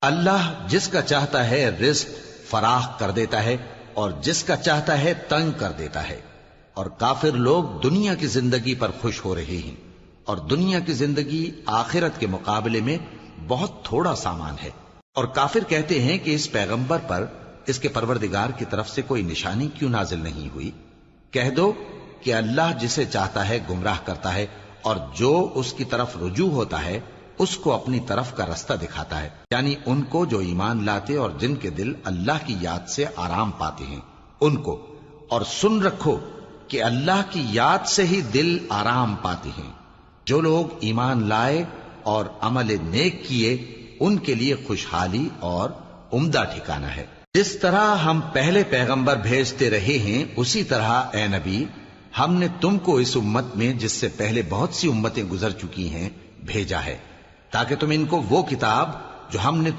اللہ جس کا چاہتا ہے رزق فراخ کر دیتا ہے اور جس کا چاہتا ہے تنگ کر دیتا ہے، اور کافر لوگ دنیا کی زندگی پر خوش ہو رہے ہیں، اور دنیا کی زندگی آخرت کے مقابلے میں بہت تھوڑا سامان ہے۔ اور کافر کہتے ہیں کہ اس پیغمبر پر اس کے پروردگار کی طرف سے کوئی نشانی کیوں نازل نہیں ہوئی؟ کہہ دو کہ اللہ جسے چاہتا ہے گمراہ کرتا ہے، اور جو اس کی طرف رجوع ہوتا ہے اس کو اپنی طرف کا رستہ دکھاتا ہے، یعنی ان کو جو ایمان لاتے اور جن کے دل اللہ کی یاد سے آرام پاتے ہیں ان کو۔ اور سن رکھو کہ اللہ کی یاد سے ہی دل آرام پاتے ہیں۔ جو لوگ ایمان لائے اور عمل نیک کیے ان کے لیے خوشحالی اور عمدہ ٹھکانہ ہے۔ جس طرح ہم پہلے پیغمبر بھیجتے رہے ہیں اسی طرح اے نبی ہم نے تم کو اس امت میں جس سے پہلے بہت سی امتیں گزر چکی ہیں بھیجا ہے، تاکہ تم ان کو وہ کتاب جو ہم نے